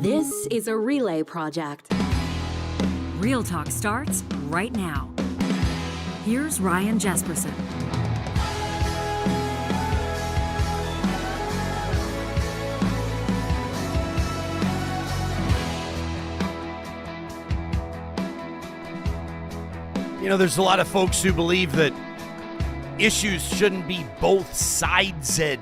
This is a relay project. Real Talk starts right now. Here's Ryan Jesperson. You know, there's a lot of folks who believe that issues shouldn't be both-sided.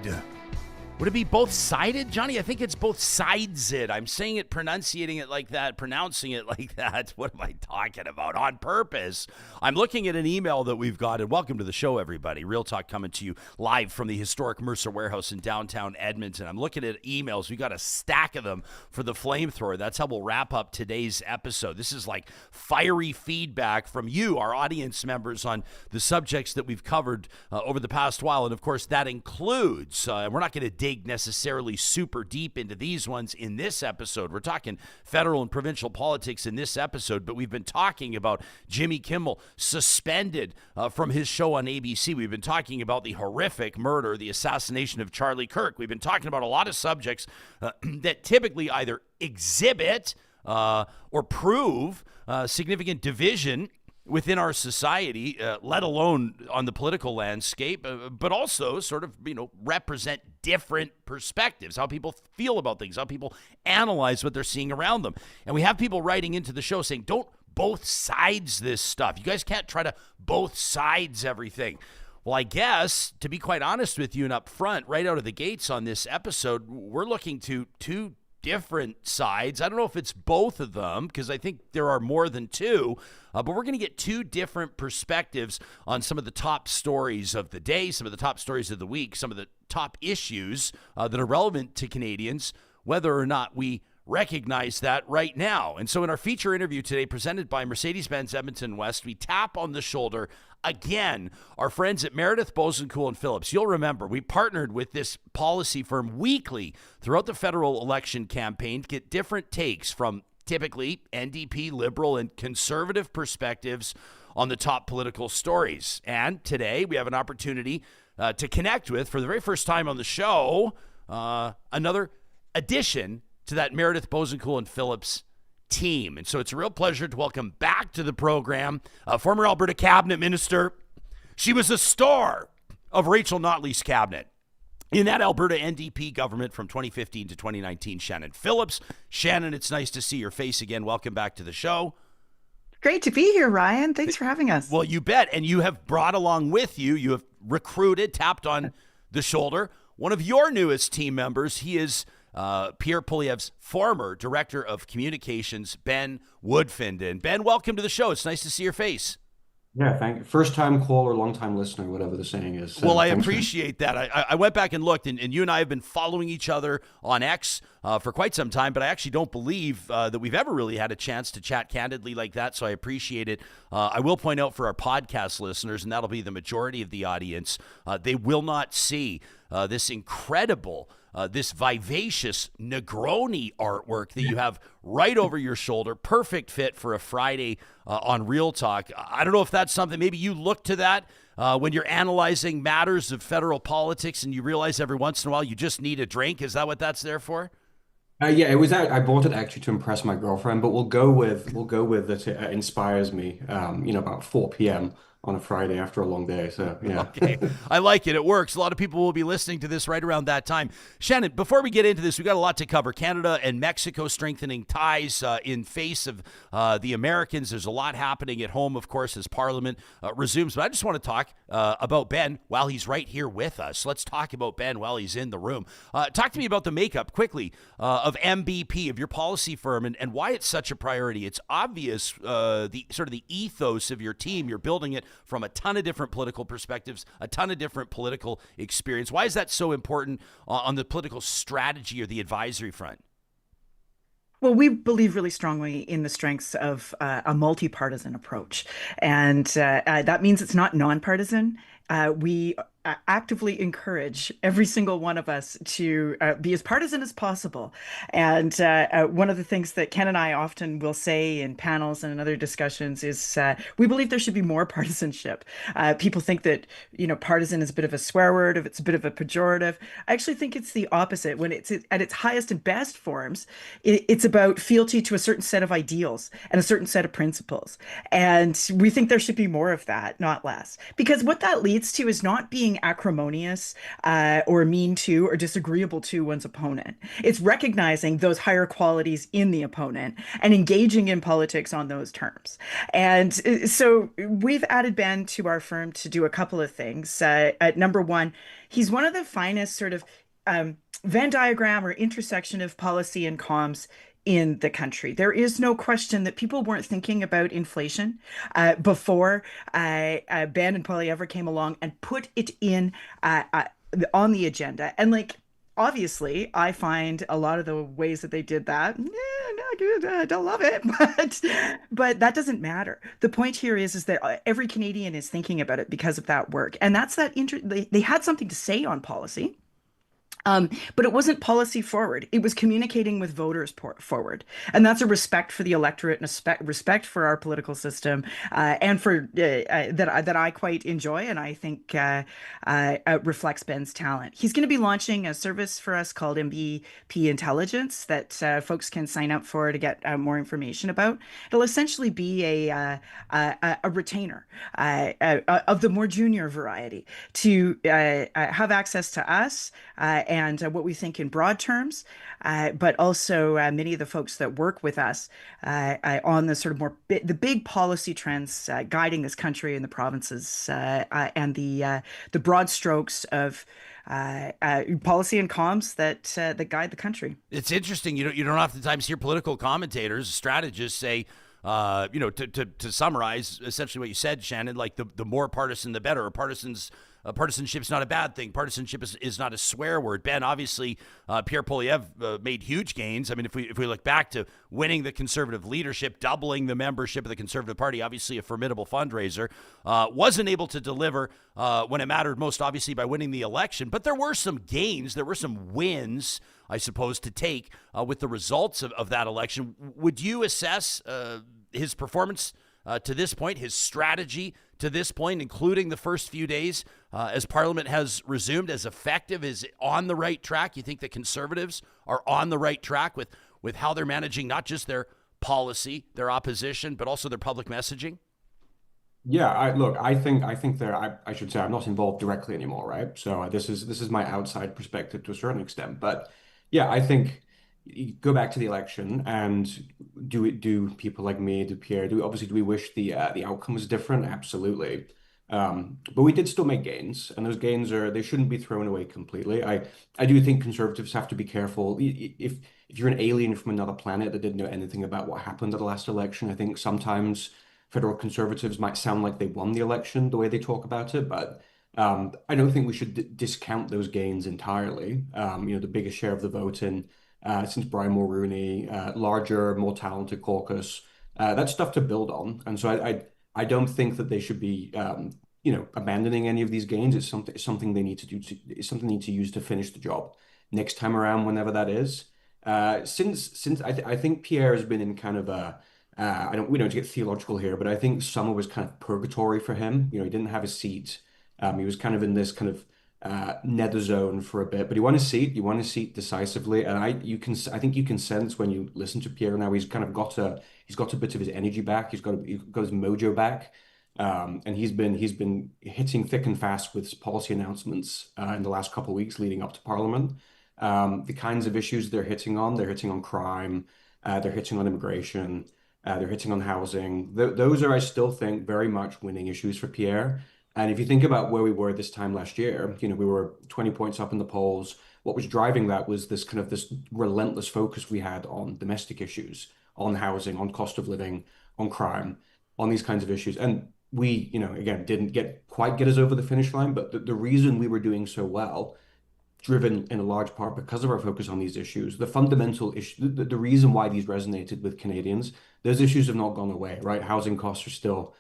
Would it be both-sided, Johnny? I think it's both-sided. I'm saying it, pronouncing it like that. What am I talking about? On purpose. I'm looking at an email that we've got, and welcome to the show, everybody. Real Talk coming to you live from the historic Mercer Warehouse in downtown Edmonton. I'm looking at emails. We got a stack of them for the flamethrower. That's how we'll wrap up today's episode. This is like fiery feedback from you, our audience members, on the subjects that we've covered over the past while. And, of course, that includes, we're not going to dig necessarily super deep into these ones in this episode. We're talking federal and provincial politics in this episode, but we've been talking about Jimmy Kimmel suspended from his show on ABC. We've been talking about the horrific murder, the assassination of Charlie Kirk. We've been talking about a lot of subjects that typically either exhibit or prove significant division within our society, let alone on the political landscape, but also sort of, represent different perspectives, how people feel about things, how people analyze what they're seeing around them. And we have people writing into the show saying, don't both sides this stuff. You guys can't try to both sides everything. Well, I guess, to be quite honest with you and up front, right out of the gates on this episode, we're looking to two different sides. I don't know if it's both of them, because I think there are more than two, but we're going to get two different perspectives on some of the top stories of the day, some of the top stories of the week, some of the top issues that are relevant to Canadians, whether or not we recognize that right now. And so in our feature interview today, presented by Mercedes-Benz Edmonton West, we tap on the shoulder again our friends at Meredith, Bosencool and Phillips. You'll remember we partnered with this policy firm weekly throughout the federal election campaign to get different takes from typically NDP, Liberal, and Conservative perspectives on the top political stories. And today we have an opportunity to connect with, for the very first time on the show, another addition to that Meredith, Bosencool and Phillips team. And so it's a real pleasure to welcome back to the program former Alberta cabinet minister. She was a star of Rachel Notley's cabinet in that Alberta NDP government from 2015 to 2019, Shannon Phillips. Shannon, it's nice to see your face again. Welcome back to the show. Great to be here, Ryan. Thanks for having us. Well, you bet. And you have brought along with you, you have recruited, tapped on the shoulder, one of your newest team members. He is Pierre Poilievre's former director of communications, Ben Woodfinden. Ben, welcome to the show. It's nice to see your face. Yeah, thank you. First time caller, long time listener, whatever the saying is. Well, I appreciate that. I went back and looked, and you and I have been following each other on X for quite some time, but I actually don't believe that we've ever really had a chance to chat candidly like that, so I appreciate it. I will point out for our podcast listeners, and that'll be the majority of the audience, they will not see this incredible this vivacious Negroni artwork that you have right over your shoulder. Perfect fit for a Friday on Real Talk. I don't know if that's something, maybe you look to that when you're analyzing matters of federal politics and you realize every once in a while you just need a drink. Is that what that's there for? Yeah, it was that I bought it actually to impress my girlfriend, but we'll go with that it inspires me. About 4 p.m. on a Friday after a long day. So, yeah. Okay. I like it. It works. A lot of people will be listening to this right around that time. Shannon, before we get into this, we've got a lot to cover. Canada and Mexico strengthening ties in face of the Americans. There's a lot happening at home, of course, as Parliament resumes. But I just want to talk about Ben while he's right here with us. Let's talk about Ben while he's in the room. Talk to me about the makeup, quickly, of MBP, of your policy firm, and why it's such a priority. It's obvious, the sort of the ethos of your team. You're building it from a ton of different political perspectives, a ton of different political experience. Why is that so important on the political strategy or the advisory front? Well, we believe really strongly in the strengths of a multi-partisan approach. And that means it's not nonpartisan. we actively encourage every single one of us to be as partisan as possible. And one of the things that Ken and I often will say in panels and in other discussions is we believe there should be more partisanship. People think that, partisan is a bit of a swear word, if it's a bit of a pejorative. I actually think it's the opposite. When it's at its highest and best forms, it's about fealty to a certain set of ideals and a certain set of principles. And we think there should be more of that, not less. Because what that leads to is not being acrimonious or mean to or disagreeable to one's opponent. It's recognizing those higher qualities in the opponent and engaging in politics on those terms. And so we've added Ben to our firm to do a couple of things. At number one, he's one of the finest sort of Venn diagram or intersection of policy and comms in the country. There is no question that people weren't thinking about inflation before Ben and Poilievre came along and put it in on the agenda. And obviously, I find a lot of the ways that they did that, not good. I don't love it, but that doesn't matter. The point here is that every Canadian is thinking about it because of that work, and that's they had something to say on policy. But it wasn't policy forward. It was communicating with voters forward. And that's a respect for the electorate and a respect for our political system and for that I quite enjoy and I think reflects Ben's talent. He's going to be launching a service for us called MVP Intelligence that folks can sign up for to get more information about. It'll essentially be a retainer of the more junior variety to have access to us and what we think in broad terms, but also many of the folks that work with us on the sort of the big policy trends guiding this country and the provinces and the broad strokes of policy and comms that guide the country. It's interesting. You don't oftentimes hear political commentators, strategists say, to summarize essentially what you said, Shannon, like the more partisan, the better. Partisanship's not a bad thing. Partisanship is not a swear word. Ben, obviously, Pierre Poilievre made huge gains. I mean, if we look back to winning the Conservative leadership, doubling the membership of the Conservative Party, obviously a formidable fundraiser, wasn't able to deliver when it mattered most, obviously, by winning the election. But there were some gains. There were some wins, I suppose, to take with the results of that election. Would you assess his performance to this point, his strategy to this point, including the first few days as Parliament has resumed, as effective, is on the right track? You think the Conservatives are on the right track with how they're managing not just their policy, their opposition, but also their public messaging? Yeah, I think I should say I'm not involved directly anymore, right? So this is my outside perspective to a certain extent. But yeah, I think you go back to the election and do people like me, do Pierre, do we wish the outcome was different? Absolutely. But we did still make gains, and those gains they shouldn't be thrown away completely. I do think Conservatives have to be careful. If you're an alien from another planet that didn't know anything about what happened at the last election, I think sometimes federal Conservatives might sound like they won the election the way they talk about it, but I don't think we should discount those gains entirely. The biggest share of the vote since Brian Mulroney, larger, more talented caucus. That's stuff to build on, and so I don't think that they should be abandoning any of these gains. It's something they need to do. It's something they need to use to finish the job next time around, whenever that is. Since I think Pierre has been in kind of we don't get theological here, but I think summer was kind of purgatory for him. He didn't have a seat. He was kind of in this kind of nether zone for a bit, but he won his seat. He won his seat decisively, and I think you can sense when you listen to Pierre now, he's got a bit of his energy back. He's got his mojo back, and he's been hitting thick and fast with policy announcements in the last couple of weeks leading up to Parliament. The kinds of issues they're hitting on crime, they're hitting on immigration, they're hitting on housing. Those are, I still think, very much winning issues for Pierre. And if you think about where we were this time last year, we were 20 points up in the polls. What was driving that was this relentless focus we had on domestic issues, on housing, on cost of living, on crime, on these kinds of issues. And we, again, didn't quite get us over the finish line, but the reason we were doing so well, driven in a large part because of our focus on these issues, the fundamental issue, the reason why these resonated with Canadians, those issues have not gone away, right? Housing costs are still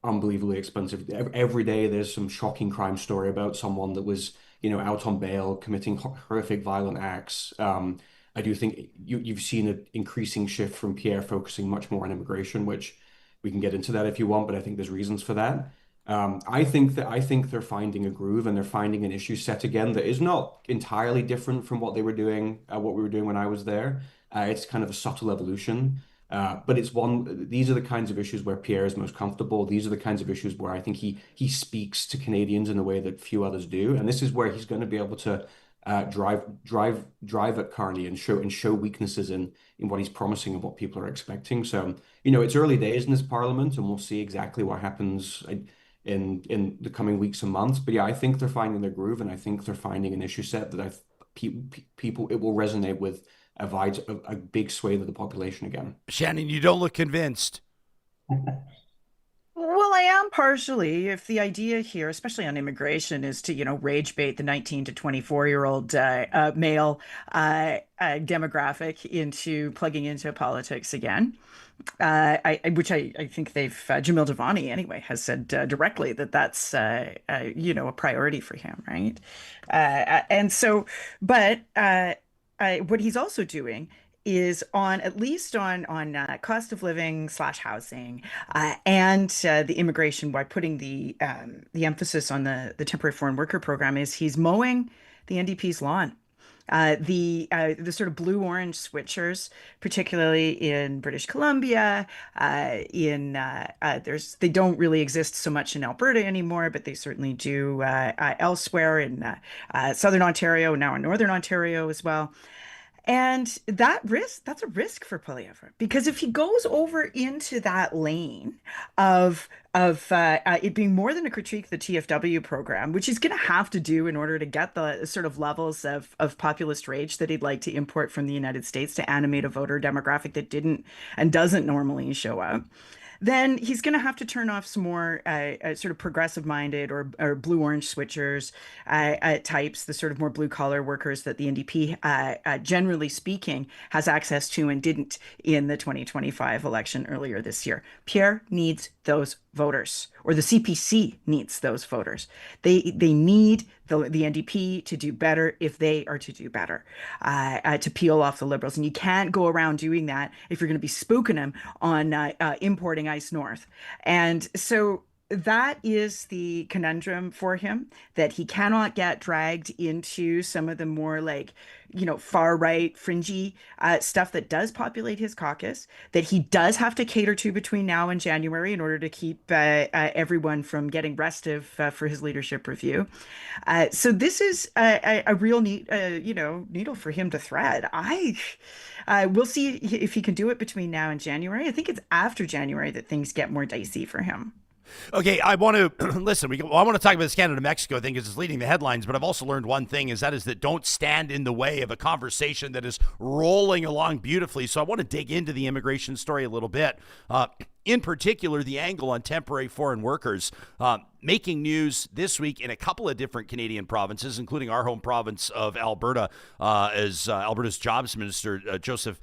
unbelievably expensive. Every day there's some shocking crime story about someone that was, out on bail committing horrific violent acts. I do think you've seen an increasing shift from Pierre focusing much more on immigration, which we can get into that if you want, but I think there's reasons for that. I think they're finding a groove and they're finding an issue set again that is not entirely different from what we were doing when I was there. It's kind of a subtle evolution. But these are the kinds of issues where Pierre is most comfortable. These are the kinds of issues where I think he speaks to Canadians in a way that few others do. And this is where he's going to be able to drive at Carney and show weaknesses in what he's promising and what people are expecting. So, it's early days in this parliament, and we'll see exactly what happens in the coming weeks and months. But yeah, I think they're finding their groove, and I think they're finding an issue set that people it will resonate with a big swathe of the population again. Shannon, you don't look convinced. Well, I am partially. If the idea here, especially on immigration, is to, rage bait the 19 to 24-year-old male demographic into plugging into politics again, which I think Jamil Devani anyway has said directly that's a priority for him, right? And so, but what he's also doing is at least on cost of living / housing and the immigration, by putting the emphasis on the temporary foreign worker program, is he's mowing the NDP's lawn. The sort of blue-orange switchers, particularly in British Columbia, they don't really exist so much in Alberta anymore, but they certainly do elsewhere in Southern Ontario, now in Northern Ontario as well. And that's a risk for Poilievre, because if he goes over into that lane of it being more than a critique of the TFW program, which he's going to have to do in order to get the sort of levels of populist rage that he'd like to import from the United States to animate a voter demographic that didn't and doesn't normally show up, then he's going to have to turn off some more sort of progressive-minded or blue-orange switchers types, the sort of more blue-collar workers that the NDP, generally speaking, has access to and didn't in the 2025 election earlier this year. Pierre needs those voters, or the CPC needs those voters. They need the NDP to do better if they are to do better, to peel off the Liberals. And you can't go around doing that if you're going to be spooking them on importing ICE North. And so that is the conundrum for him, that he cannot get dragged into some of the more far right fringy stuff that does populate his caucus, that he does have to cater to between now and January in order to keep everyone from getting restive for his leadership review. So this is a real needle for him to thread. We'll see if he can do it between now and January. I think it's after January that things get more dicey for him. Okay, I want to listen. I want to talk about this Canada-Mexico thing because it's leading the headlines. But I've also learned one thing: is that don't stand in the way of a conversation that is rolling along beautifully. So I want to dig into the immigration story a little bit. In particular, the angle on temporary foreign workers, making news this week in a couple of different Canadian provinces, including our home province of Alberta, as Alberta's Jobs Minister, Joseph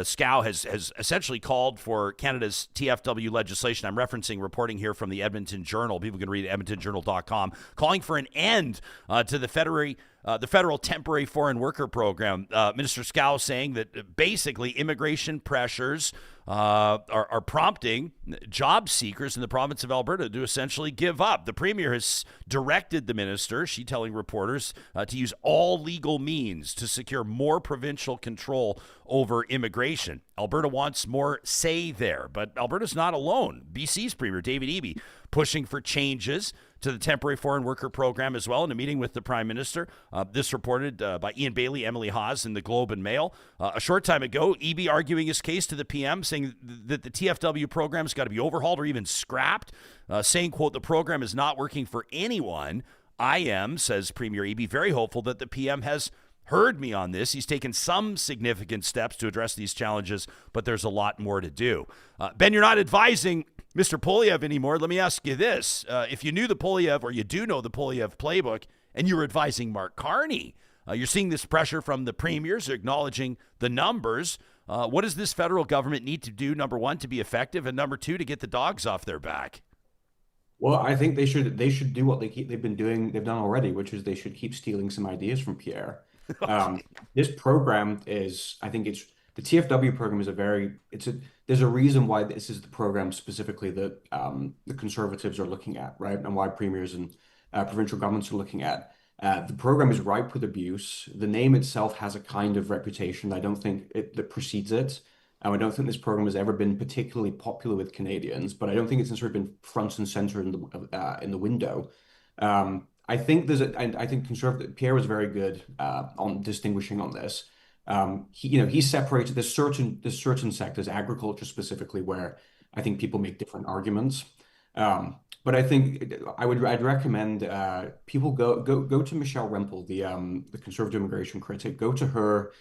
Scow, has essentially called for Canada's TFW legislation. I'm referencing reporting here from the Edmonton Journal. People can read edmontonjournal.com, calling for an end to the federal temporary foreign worker program. Minister Scow saying that basically immigration pressures are prompting job seekers in the province of Alberta to essentially give up. The Premier has directed the minister, she telling reporters, to use all legal means to secure more provincial control over immigration. Alberta wants more say there, but Alberta's not alone. BC's Premier, David Eby, pushing for changes to the temporary foreign worker program as well in a meeting with the Prime Minister. This reported by Ian Bailey, Emily Haas in the Globe and Mail. A short time ago, Eby arguing his case to the PM, saying that the TFW program's got to be overhauled or even scrapped, saying, quote, the program is not working for anyone. I am, says Premier Eby, very hopeful that the PM has heard me on this. He's taken some significant steps to address these challenges, but there's a lot more to do. Ben, you're not advising Mr. Poilievre anymore. Let me ask you this. If you knew the Poilievre, or you do know the Poilievre playbook, and you were advising Mark Carney, you're seeing this pressure from the premiers, acknowledging the numbers. What does this federal government need to do, number one, to be effective, and number two, to get the dogs off their back? Well, I think they should do what they've been doing, they've done already, which is they should keep stealing some ideas from Pierre. Okay. This program is, I think it's the TFW program is there's a reason why this is the program specifically that the Conservatives are looking at, right? And why premiers and provincial governments are looking at. The program is ripe with abuse. The name itself has a kind of reputation. I don't think that precedes it. I don't think this program has ever been particularly popular with Canadians, but I don't think it's necessarily been front and center in the window. I think conservative Pierre was very good on distinguishing on this. He separated there's certain sectors, agriculture specifically, where I think people make different arguments. But I think I'd recommend people go to Michelle Rempel, the conservative immigration critic. Go to her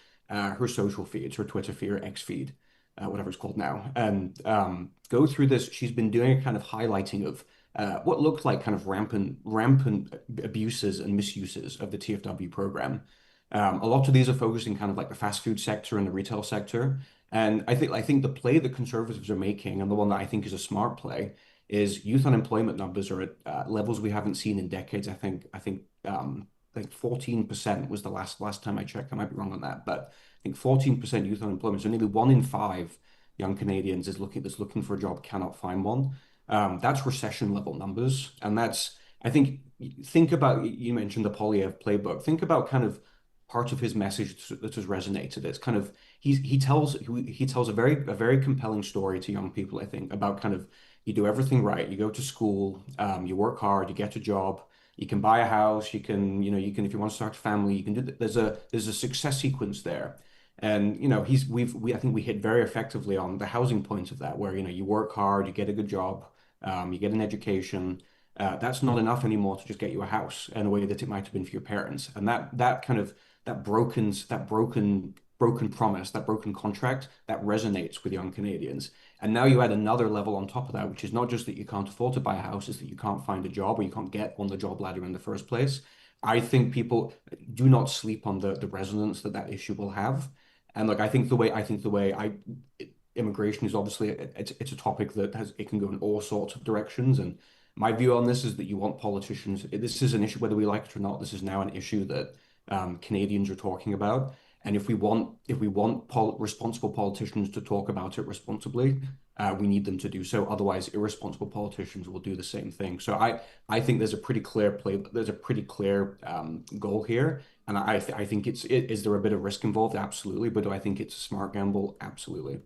social feeds, her Twitter feed, or X feed, whatever it's called now, and go through this. She's been doing a kind of highlighting of what looked like kind of rampant abuses and misuses of the TFW program. A lot of these are focusing kind of like the fast food sector and the retail sector. And I think the play that Conservatives are making, and the one that I think is a smart play, is youth unemployment numbers are at levels we haven't seen in decades. I think 14% was the last time I checked. I might be wrong on that, but I think 14% youth unemployment. So nearly 1 in 5 young Canadians that's looking for a job cannot find one. That's recession level numbers, and think about, you mentioned the Poilievre playbook. Think about kind of part of his message that has resonated. It's kind of he tells a very compelling story to young people, I think, about kind of you do everything right. You go to school, you work hard, you get a job, you can buy a house, you can if you want to start a family, you can do. There's a success sequence there. And I think we hit very effectively on the housing point of that, where you work hard, you get a good job, you get an education. That's not enough anymore to just get you a house in a way that it might have been for your parents. And that kind of that broken promise, that broken contract, that resonates with young Canadians. And now you add another level on top of that, which is not just that you can't afford to buy a house, it's that you can't find a job, or you can't get on the job ladder in the first place. I think people do not sleep on the resonance that issue will have. And look, immigration is obviously it's a topic that it can go in all sorts of directions. And my view on this is that you want politicians. This is an issue whether we like it or not. This is now an issue that Canadians are talking about. And if we want responsible politicians to talk about it responsibly, we need them to do so. Otherwise, irresponsible politicians will do the same thing. So I think there's a pretty clear goal here. And I think is there a bit of risk involved? Absolutely. But do I think it's a smart gamble? Absolutely.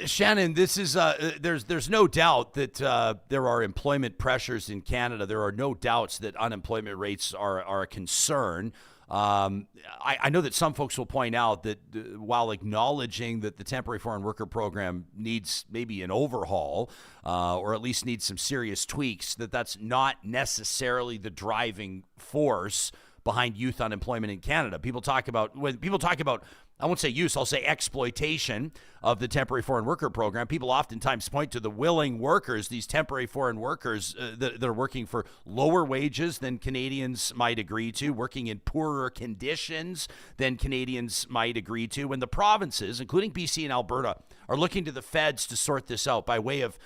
Shannon, this is there's no doubt that there are employment pressures in Canada. There are no doubts that unemployment rates are a concern. I know that some folks will point out that while acknowledging that the temporary foreign worker program needs maybe an overhaul, or at least needs some serious tweaks, that's not necessarily the driving force behind youth unemployment in Canada. When people talk about, I won't say use, I'll say exploitation of the temporary foreign worker program. People oftentimes point to the willing workers, these temporary foreign workers that are working for lower wages than Canadians might agree to, working in poorer conditions than Canadians might agree to. When the provinces, including BC and Alberta, are looking to the feds to sort this out by way of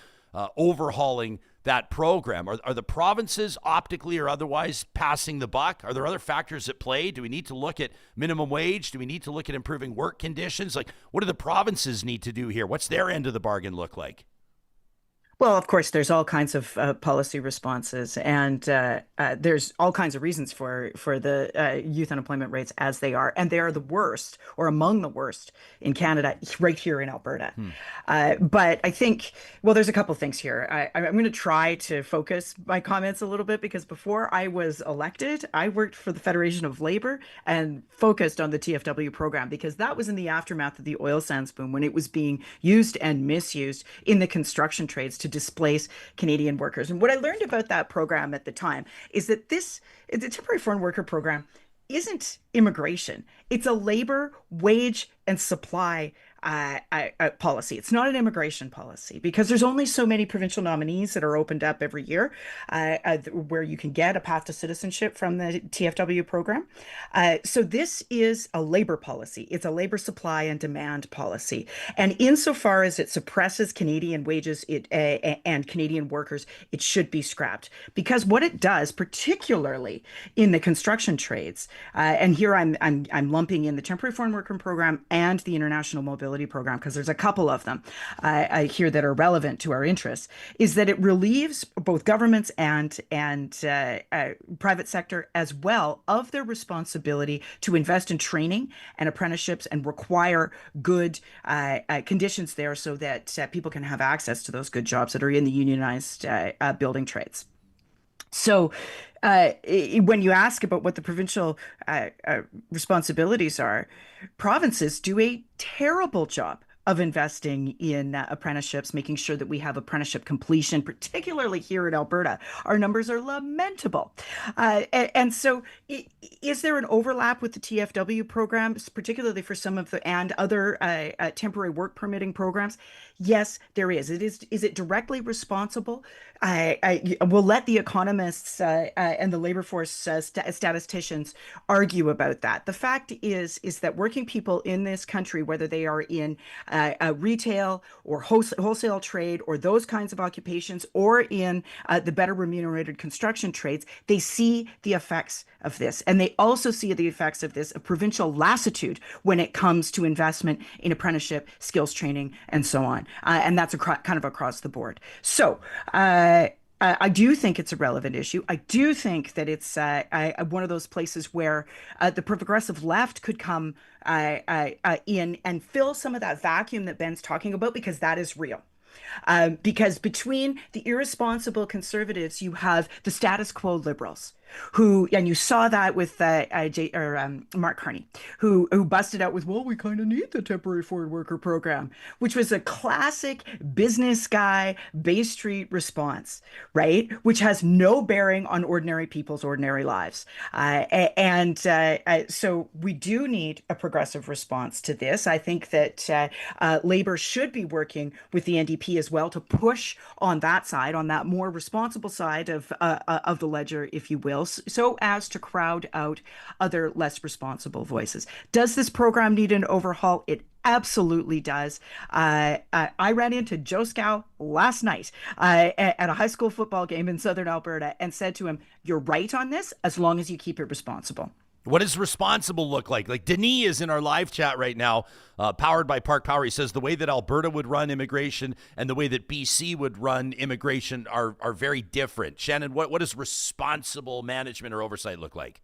overhauling that program. Are the provinces optically or otherwise passing the buck? Are there other factors at play? Do we need to look at minimum wage? Do we need to look at improving work conditions? Like, what do the provinces need to do here? What's their end of the bargain look like? Well, of course, there's all kinds of policy responses, and there's all kinds of reasons for the youth unemployment rates as they are, and they are the worst or among the worst in Canada, right here in Alberta. But I think, well, there's a couple things here. I'm going to try to focus my comments a little bit, because before I was elected, I worked for the Federation of Labor and focused on the TFW program, because that was in the aftermath of the oil sands boom, when it was being used and misused in the construction trades to displace Canadian workers. And what I learned about that program at the time is that the temporary foreign worker program isn't immigration. It's a labor, wage, and supply policy. It's not an immigration policy because there's only so many provincial nominees that are opened up every year where you can get a path to citizenship from the TFW program. So this is a labor policy. It's a labor supply and demand policy. And insofar as it suppresses Canadian wages and Canadian workers, it should be scrapped. Because what it does, particularly in the construction trades, and here I'm lumping in the temporary foreign worker program and the international mobility program because there's a couple of them here that are relevant to our interests, is that it relieves both governments and private sector as well of their responsibility to invest in training and apprenticeships and require good conditions there so that people can have access to those good jobs that are in the unionized building trades. So when you ask about what the provincial responsibilities are, provinces do a terrible job of investing in apprenticeships, making sure that we have apprenticeship completion, particularly here in Alberta. Our numbers are lamentable. And so is there an overlap with the TFW programs, particularly for some of the and other temporary work permitting programs? Yes, there is. Is it directly responsible? I will let the economists and the labor force statisticians argue about that. The fact is that working people in this country, whether they are in retail or wholesale trade or those kinds of occupations or in the better remunerated construction trades, they see the effects of this. And they also see the effects of this of provincial lassitude when it comes to investment in apprenticeship, skills training, and so on. And that's kind of across the board. So I do think it's a relevant issue. I do think that it's one of those places where the progressive left could come in and fill some of that vacuum that Ben's talking about, because that is real. Because between the irresponsible conservatives, you have the status quo liberals who, and you saw that with Mark Carney, who busted out with, well, we kind of need the temporary foreign worker program, which was a classic business guy, Bay Street response, right? Which has no bearing on ordinary people's ordinary lives. So we do need a progressive response to this. I think that Labour should be working with the NDP as well to push on that side, on that more responsible side of the ledger, if you will, so as to crowd out other less responsible voices. Does this program need an overhaul? It absolutely does. I ran into Joe Scow last night at a high school football game in southern Alberta and said to him, you're right on this as long as you keep it responsible. What does responsible look like? Like Denis is in our live chat right now, powered by Park Power. He says the way that Alberta would run immigration and the way that BC would run immigration are very different. Shannon, what does responsible management or oversight look like?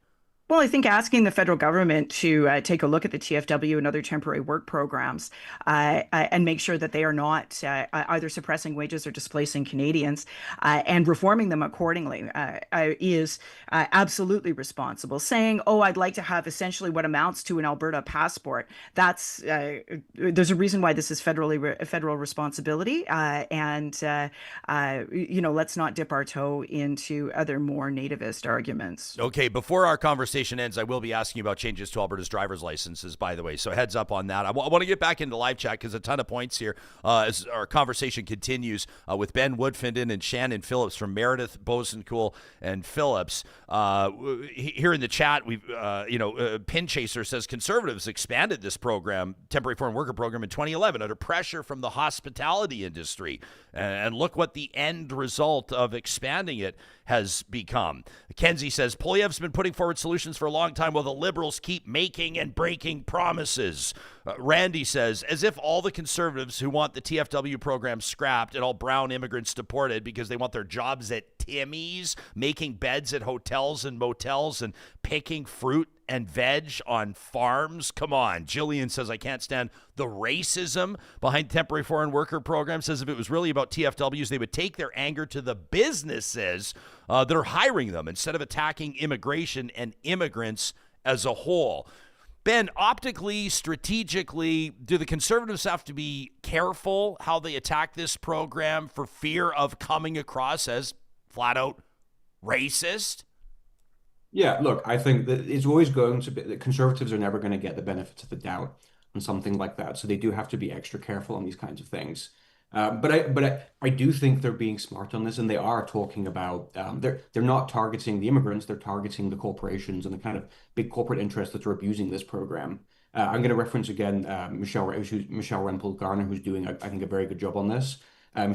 Well, I think asking the federal government to take a look at the TFW and other temporary work programs and make sure that they are not either suppressing wages or displacing Canadians and reforming them accordingly is absolutely responsible. Saying, oh, I'd like to have essentially what amounts to an Alberta passport. That's there's a reason why this is federal responsibility. Let's not dip our toe into other more nativist arguments. Okay, before our conversation ends, I will be asking you about changes to Alberta's driver's licenses, by the way. So heads up on that. I want to get back into live chat because a ton of points here as our conversation continues with Ben Woodfinden and Shannon Phillips from Meredith, Bosencool, and Phillips. Here in the chat, we've Pin Chaser says Conservatives expanded this program, temporary foreign worker program, in 2011 under pressure from the hospitality industry. And look what the end result of expanding it has become. Kenzie says Poilievre's been putting forward solutions for a long time while the Liberals keep making and breaking promises. Randy says, as if all the Conservatives who want the TFW program scrapped and all brown immigrants deported because they want their jobs at Timmy's, making beds at hotels and motels and picking fruit and veg on farms. Come on. Jillian says, I can't stand the racism behind temporary foreign worker program. Says if it was really about TFWs, they would take their anger to the businesses that are hiring them instead of attacking immigration and immigrants as a whole. Ben, optically, strategically, do the Conservatives have to be careful how they attack this program for fear of coming across as flat out racist? Yeah, look, I think that it's always going to be that conservatives are never going to get the benefit of the doubt on something like that. So they do have to be extra careful on these kinds of things. But I do think they're being smart on this, and they are talking about they're not targeting the immigrants, they're targeting the corporations and the kind of big corporate interests that are abusing this program. I'm going to reference again Michelle Rempel Garner, who's doing, I think, a very good job on this.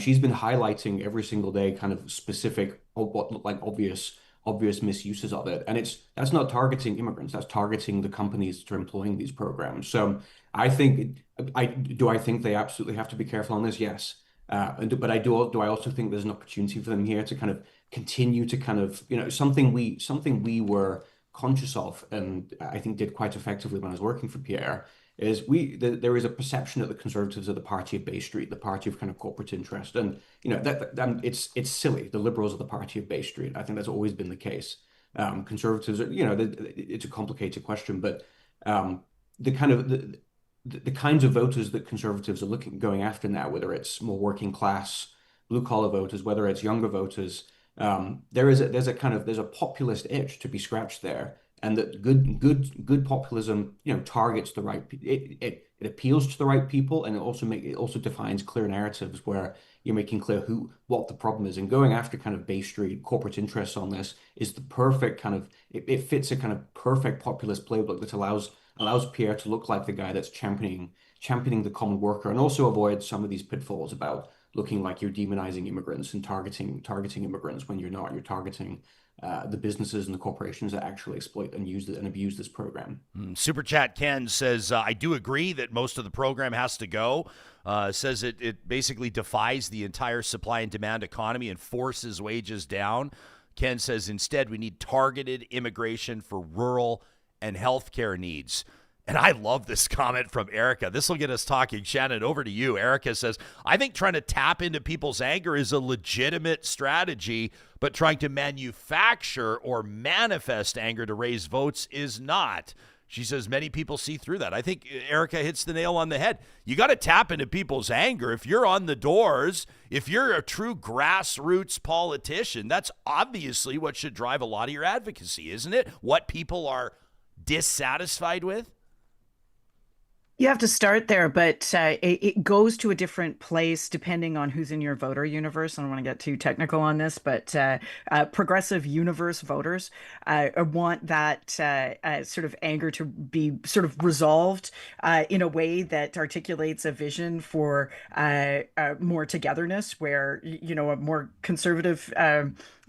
She's been highlighting every single day kind of specific, what look like obvious misuses of it. And that's not targeting immigrants, that's targeting the companies that are employing these programs. So I think I think they absolutely have to be careful on this? Yes. But do I also think there's an opportunity for them here to kind of continue to kind of, something we were conscious of, and I think did quite effectively when I was working for Pierre, is there is a perception that the Conservatives are the party of Bay Street, the party of kind of corporate interest, and it's silly. The Liberals are the party of Bay Street. I think that's always been the case. Conservatives are, it's a complicated question, but the kind of the kinds of voters that Conservatives are going after now, whether it's more working class, blue collar voters, whether it's younger voters, there's a populist itch to be scratched there, and that good populism, targets the right. It appeals to the right people, and it also defines clear narratives where you're making clear what the problem is, and going after kind of Bay Street corporate interests on this is the perfect kind of. It fits a kind of perfect populist playbook that allows Pierre to look like the guy that's championing the common worker, and also avoid some of these pitfalls about looking like you're demonizing immigrants and targeting immigrants when you're not. You're targeting the businesses and the corporations that actually exploit and use it and abuse this program. Super Chat Ken says, I do agree that most of the program has to go. Says it basically defies the entire supply and demand economy and forces wages down. Ken says, instead, we need targeted immigration for rural and healthcare needs. And I love this comment from Erica. This will get us talking. Shannon, over to you. Erica says, I think trying to tap into people's anger is a legitimate strategy, but trying to manufacture or manifest anger to raise votes is not. She says many people see through that. I think Erica hits the nail on the head. You got to tap into people's anger. If you're on the doors, if you're a true grassroots politician, that's obviously what should drive a lot of your advocacy, isn't it? What people are dissatisfied with? You have to start there, but it goes to a different place depending on who's in your voter universe. I don't want to get too technical on this, but progressive universe voters want that sort of anger to be sort of resolved in a way that articulates a vision for more togetherness, where, a more conservative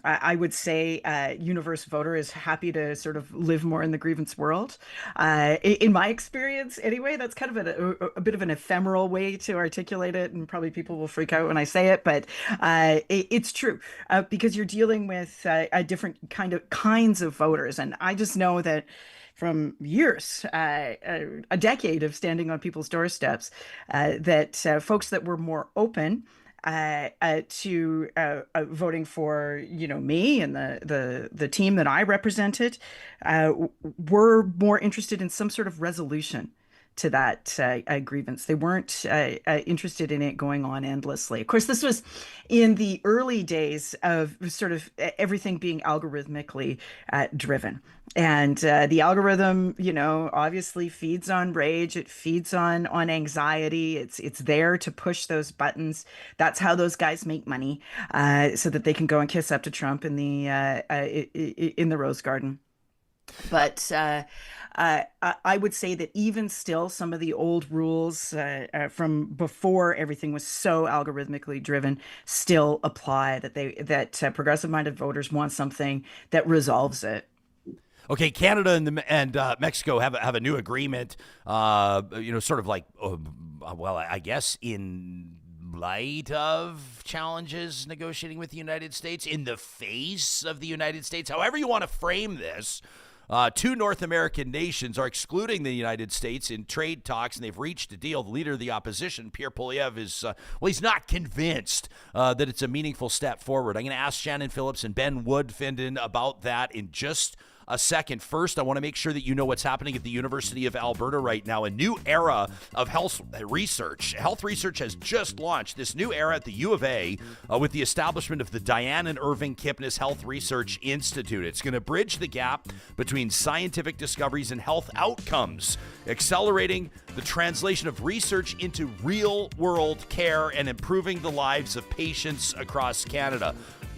I would say universe voter is happy to sort of live more in the grievance world. In my experience, anyway, that's kind of a bit of an ephemeral way to articulate it, and probably people will freak out when I say it, but it's true because you're dealing with a different kinds of voters, and I just know that from years, a decade of standing on people's doorsteps, that folks that were more open to voting for me and the team that I represented were more interested in some sort of resolution to that grievance. They weren't interested in it going on endlessly. Of course, this was in the early days of sort of everything being algorithmically driven. And the algorithm, obviously feeds on rage. It feeds on anxiety. It's there to push those buttons. That's how those guys make money, so that they can go and kiss up to Trump in the Rose Garden. But I would say that even still, some of the old rules from before everything was so algorithmically driven still apply. That progressive-minded voters want something that resolves it. Okay, Canada and Mexico have a new agreement. Sort of like, well, I guess in light of challenges negotiating with the United States, in the face of the United States, however you want to frame this. Two North American nations are excluding the United States in trade talks, and they've reached a deal. The leader of the opposition, Pierre, is, he's not convinced that it's a meaningful step forward. I'm going to ask Shannon Phillips and Ben Woodfinden about that in just a second. First, I want to make sure that you know what's happening at the University of Alberta right now. A new era of health research. Health research has just launched this new era at the U of A with the establishment of the Diane and Irving Kipnis Health Research Institute. It's going to bridge the gap between scientific discoveries and health outcomes, accelerating the translation of research into real-world care and improving the lives of patients across Canada.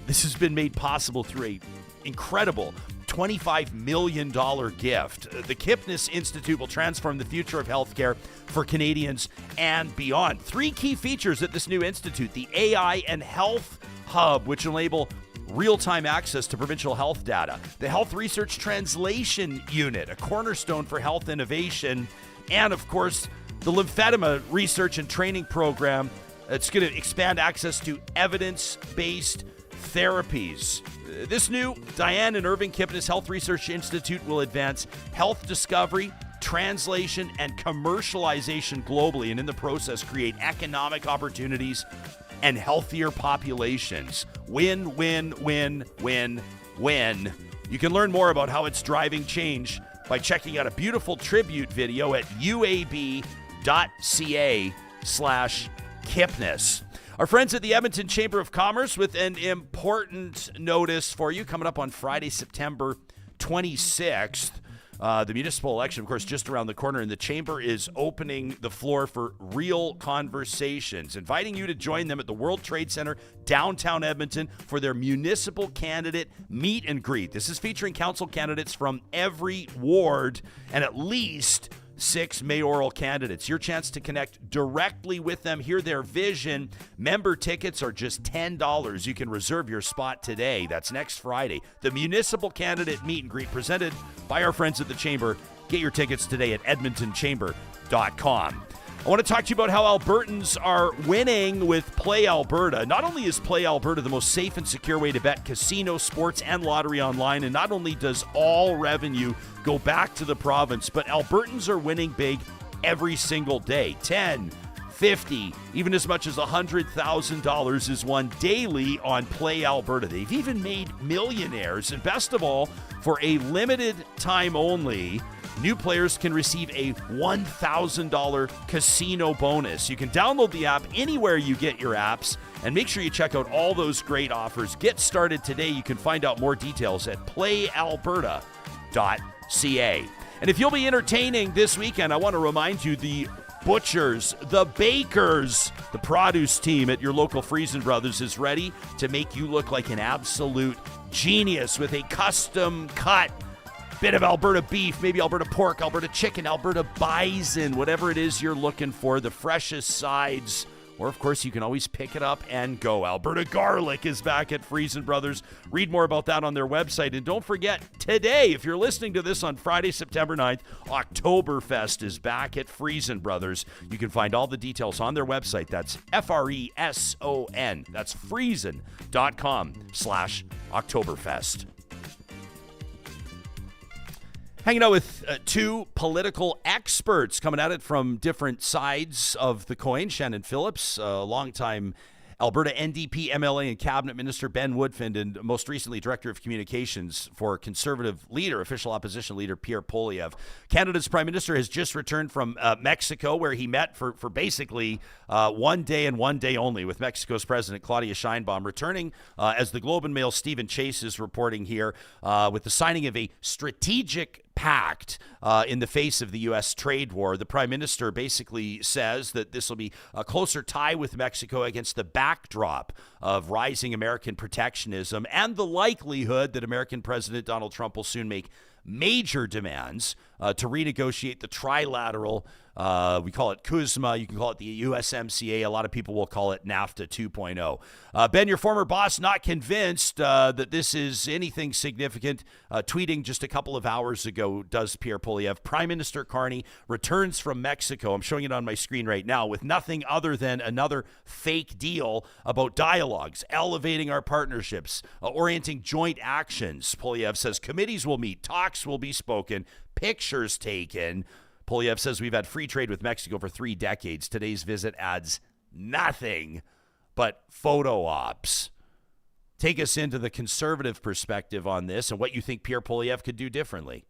This has been made possible through an incredible $25 million gift. The Kipnis Institute will transform the future of healthcare for Canadians and beyond. 3 key features at this new institute: the AI and Health Hub, which enable real-time access to provincial health data; the Health Research Translation Unit, a cornerstone for health innovation; and, of course, the Lymphedema Research and Training Program. It's going to expand access to evidence-based therapies. This new Diane and Irving Kipnis Health Research Institute will advance health discovery, translation, and commercialization globally, and in the process create economic opportunities and healthier populations. Win, win, win, win, win. You can learn more about how it's driving change by checking out a beautiful tribute video at uab.ca/Kipnis. Our friends at the Edmonton Chamber of Commerce with an important notice for you coming up on Friday, September 26th. The municipal election, of course, just around the corner, and the Chamber is opening the floor for real conversations, inviting you to join them at the World Trade Center, downtown Edmonton, for their municipal candidate meet and greet. This is featuring council candidates from every ward and at least 6 mayoral candidates. Your chance to connect directly with them, hear their vision. Member tickets are just $10. You can reserve your spot today. That's next Friday. The Municipal Candidate Meet and Greet presented by our friends at the Chamber. Get your tickets today at edmontonchamber.com. I want to talk to you about how Albertans are winning with Play Alberta. Not only is Play Alberta the most safe and secure way to bet casino, sports, and lottery online, and not only does all revenue go back to the province, but Albertans are winning big every single day. 10, 50, even as much as $100,000 is won daily on Play Alberta. They've even made millionaires. And best of all, for a limited time only, new players can receive a $1,000 casino bonus. You can download the app anywhere you get your apps, and make sure you check out all those great offers. Get started today. You can find out more details at playalberta.ca. And if you'll be entertaining this weekend, I want to remind you, the butchers, the bakers, the produce team at your local Friesen Brothers is ready to make you look like an absolute genius with a custom cut bit of Alberta beef, maybe Alberta pork, Alberta chicken, Alberta bison, whatever it is you're looking for, the freshest sides. Or, of course, you can always pick it up and go. Alberta garlic is back at Friesen Brothers. Read more about that on their website. And don't forget, today, if you're listening to this on Friday, September 9th, Oktoberfest is back at Friesen Brothers. You can find all the details on their website. That's FRESON. That's Friesen.com/Oktoberfest. Hanging out with 2 political experts coming at it from different sides of the coin. Shannon Phillips, a longtime Alberta NDP MLA and Cabinet Minister, Ben Woodfinden, and most recently Director of Communications for Conservative leader, official opposition leader, Pierre. Canada's Prime Minister has just returned from Mexico, where he met for basically 1 day and 1 day only with Mexico's President Claudia Sheinbaum, returning, as the Globe and Mail Stephen Chase is reporting here, with the signing of a strategic pact in the face of the U.S. trade war. The Prime Minister basically says that this will be a closer tie with Mexico against the backdrop of rising American protectionism and the likelihood that American President Donald Trump will soon make major demands to renegotiate the trilateral, we call it CUSMA, you can call it the USMCA, a lot of people will call it NAFTA 2.0. Ben, your former boss, not convinced that this is anything significant, tweeting just a couple of hours ago, does Pierre Poilievre. Prime Minister Carney returns from Mexico, I'm showing it on my screen right now, with nothing other than another fake deal about dialogues, elevating our partnerships, orienting joint actions. Poilievre says committees will meet, talks will be spoken, pictures taken. Poilievre says we've had free trade with Mexico for 3 decades. Today's visit adds nothing but photo ops. take us into the conservative perspective on this and what you think Pierre Poilievre could do differently.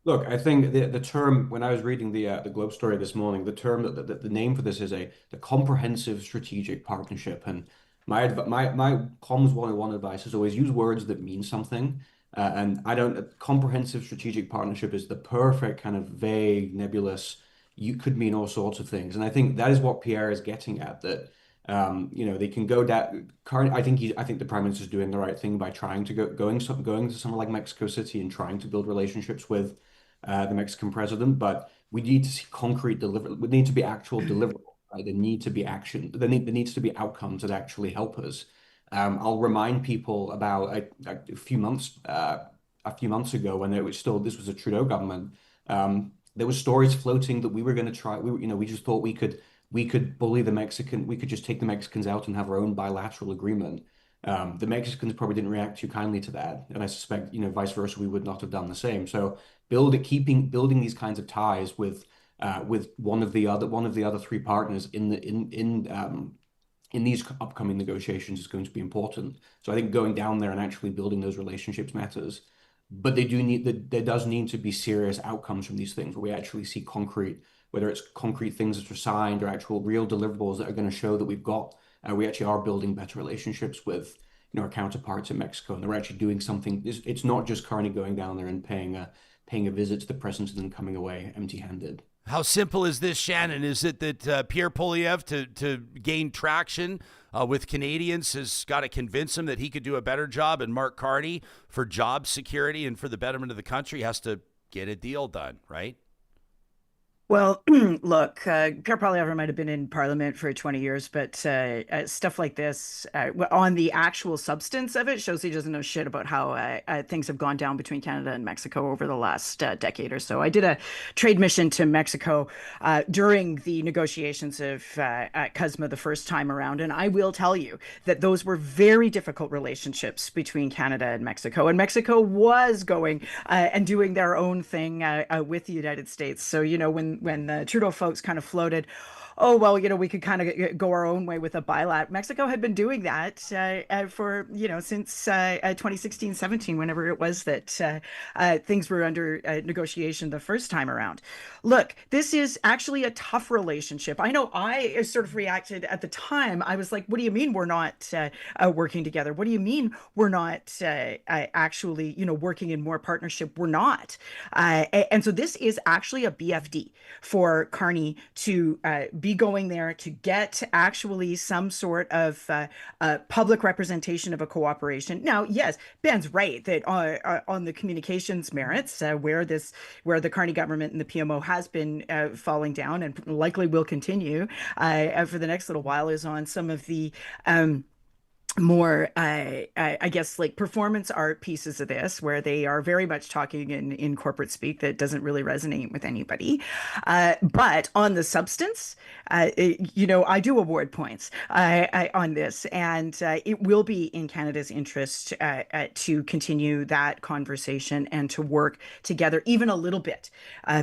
Look, I think the term, when I was reading the Globe story this morning, the term that the name for this is the comprehensive strategic partnership. And my comms 101 advice is always use words that mean something. And I don't comprehensive strategic partnership is the perfect kind of vague, nebulous. You could mean all sorts of things, and I think that is what Pierre is getting at. That they can go that. I think the Prime Minister is doing the right thing by trying to going to somewhere like Mexico City and trying to build relationships with the Mexican president, but we need to see concrete deliver. We need to be actual deliverable. Right? There need to be action. There needs to be outcomes that actually help us. I'll remind people about a few months ago when it was still this was a Trudeau government. There were stories floating that we were going to try. We just thought we could bully the Mexican. We could just take the Mexicans out and have our own bilateral agreement. The Mexicans probably didn't react too kindly to that, and I suspect vice versa we would not have done the same. So building these kinds of ties with one of the other three partners in these upcoming negotiations is going to be important. So I think going down there and actually building those relationships matters. But there does need to be serious outcomes from these things where we actually see concrete, whether it's concrete things that are signed or actual real deliverables that are going to show that we actually are building better relationships with our counterparts in Mexico, and they're actually doing something. It's not just currently going down there and paying a visit to the president and then coming away empty-handed. How simple is this, Shannon? Is it that Pierre Poilievre, to gain traction with Canadians, has got to convince him that he could do a better job, and Mark Carney, for job security and for the betterment of the country, has to get a deal done, right? Well, look, Pierre Poilievre might have been in Parliament for 20 years, but stuff like this, on the actual substance of it, shows he doesn't know shit about how things have gone down between Canada and Mexico over the last decade or so. I did a trade mission to Mexico during the negotiations of CUSMA the first time around, and I will tell you that those were very difficult relationships between Canada and Mexico was going and doing their own thing with the United States. So, when the Trudeau folks kind of floated, oh, well, we could kind of go our own way with a bilat. Mexico had been doing that for, since 2016, 17, whenever it was that things were under negotiation the first time around. Look, this is actually a tough relationship. I know I sort of reacted at the time. I was like, what do you mean we're not working together? What do you mean we're not actually, working in more partnership? We're not. And so this is actually a BFD for Carney to be going there to get actually some sort of public representation of a cooperation. Now, yes, Ben's right that on the communications merits, where the Carney government and the PMO has been falling down and likely will continue for the next little while, is on some of the more I guess like performance art pieces of this, where they are very much talking in corporate speak that doesn't really resonate with anybody, but on the substance, I do award points on this, and it will be in Canada's interest to continue that conversation and to work together even a little bit,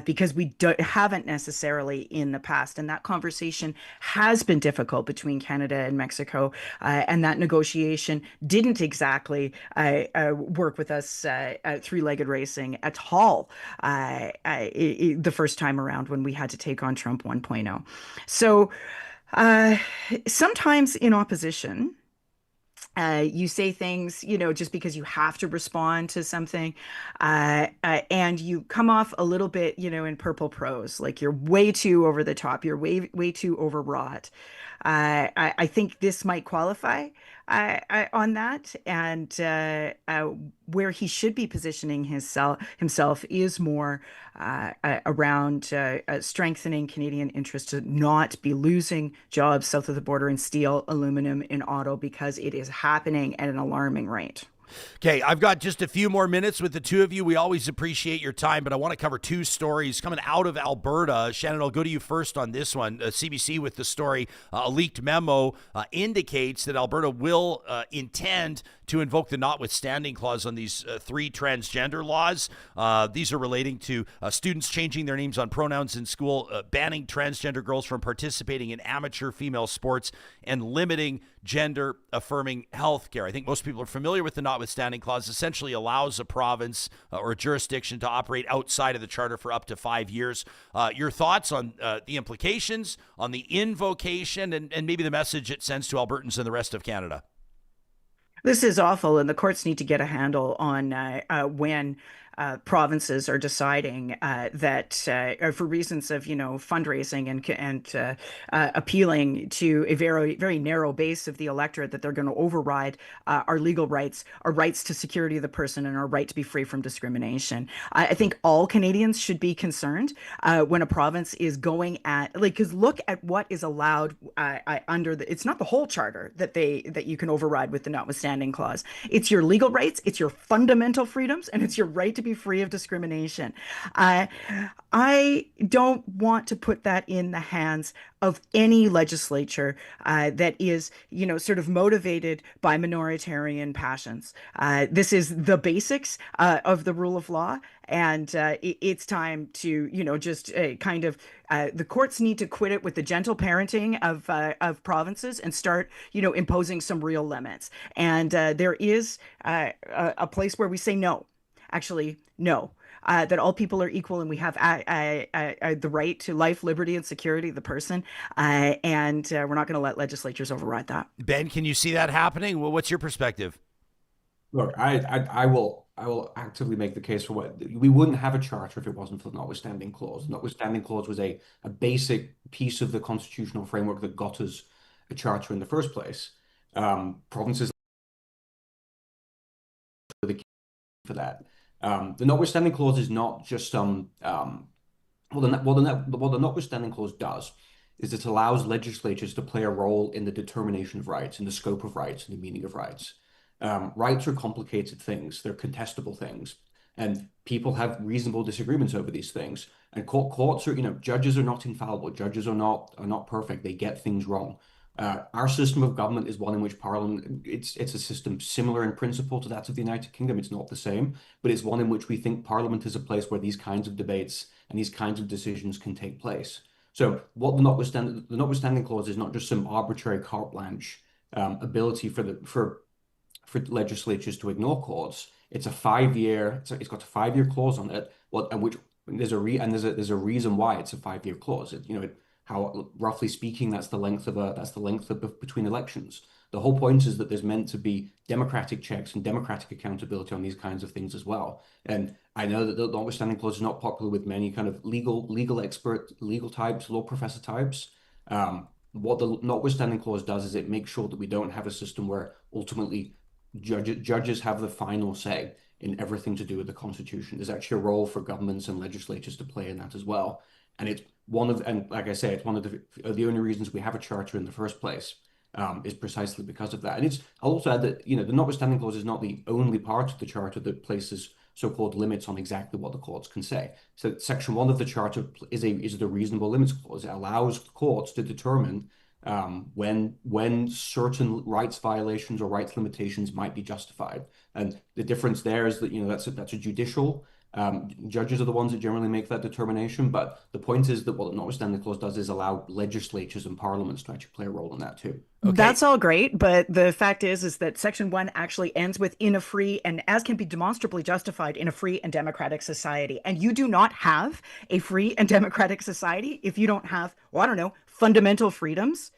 because we haven't necessarily in the past, and that conversation has been difficult between Canada and Mexico, and that negotiation didn't exactly work with us three-legged racing at all the first time around when we had to take on Trump 1.0. So sometimes in opposition, you say things, just because you have to respond to something, and you come off a little bit, in purple prose, like you're way too over the top, you're way too overwrought. I think this might qualify on that, and where he should be positioning himself is more around strengthening Canadian interests to not be losing jobs south of the border in steel, aluminum, in auto, because it is happening at an alarming rate. Okay, I've got just a few more minutes with the two of you. We always appreciate your time, but I want to cover two stories coming out of Alberta. Shannon, I'll go to you first on this one. CBC with the story, a leaked memo indicates that Alberta will intend to invoke the Notwithstanding Clause on these three transgender laws. These are relating to students changing their names on pronouns in school, banning transgender girls from participating in amateur female sports, and limiting gender-affirming health care. I think most people are familiar with the Notwithstanding Clause. Essentially allows a province or a jurisdiction to operate outside of the Charter for up to 5 years. Your thoughts on the implications, on the invocation, and maybe the message it sends to Albertans and the rest of Canada? This is awful, and the courts need to get a handle on when provinces are deciding that for reasons of fundraising and appealing to a very very narrow base of the electorate, that they're going to override our legal rights, our rights to security of the person, and our right to be free from discrimination. I think all Canadians should be concerned when a province is going at, because look at what is allowed under the. It's not the whole charter that you can override with the Notwithstanding Clause. It's your legal rights, it's your fundamental freedoms, and it's your right to be free of discrimination. I don't want to put that in the hands of any legislature that is, sort of motivated by minoritarian passions. This is the basics of the rule of law, and it's time to, just kind of the courts need to quit it with the gentle parenting of provinces and start, imposing some real limits. And there is a place where we say no. Actually, no. That all people are equal and we have the right to life, liberty, and security of the person. And we're not going to let legislatures override that. Ben, can you see that happening? Well, what's your perspective? Look, I will actively make the case for what we wouldn't have a charter if it wasn't for the Notwithstanding Clause. The Notwithstanding Clause was a basic piece of the constitutional framework that got us a charter in the first place. Provinces are the key for that. The Notwithstanding Clause is not just what the Notwithstanding Clause does is it allows legislatures to play a role in the determination of rights, in the scope of rights, and the meaning of rights. Rights are complicated things; they're contestable things, and people have reasonable disagreements over these things. And courts are, judges are not infallible. Judges are not perfect. They get things wrong. Our system of government is one in which Parliament, it's a system similar in principle to that of the United Kingdom. It's not the same, but it's one in which we think Parliament is a place where these kinds of debates and these kinds of decisions can take place. So what the Notwithstanding Clause is not just some arbitrary carte blanche ability for legislatures to ignore courts. It's a 5-year. It's got a 5-year clause on it. And which there's a reason why it's a 5-year clause. How roughly speaking, that's the length of between elections. The whole point is that there's meant to be democratic checks and democratic accountability on these kinds of things as well. And I know that the Notwithstanding Clause is not popular with many kind of legal expert, legal types, law professor types. What the Notwithstanding Clause does is it makes sure that we don't have a system where ultimately judges have the final say in everything to do with the Constitution. There's actually a role for governments and legislatures to play in that as well. And like I say, it's one of the only reasons we have a charter in the first place, is precisely because of that. And I'll also add that, the Notwithstanding Clause is not the only part of the charter that places so-called limits on exactly what the courts can say. So Section 1 of the charter is the reasonable limits clause. It allows courts to determine when certain rights violations or rights limitations might be justified. And the difference there is that, that's a judicial. Judges are the ones that generally make that determination, but the point is that what the Notwithstanding Clause does is allow legislatures and parliaments to actually play a role in that too. Okay. That's all great, but the fact is that Section 1 actually ends with "in a free and as can be demonstrably justified in a free and democratic society." And you do not have a free and democratic society if you don't have, fundamental freedoms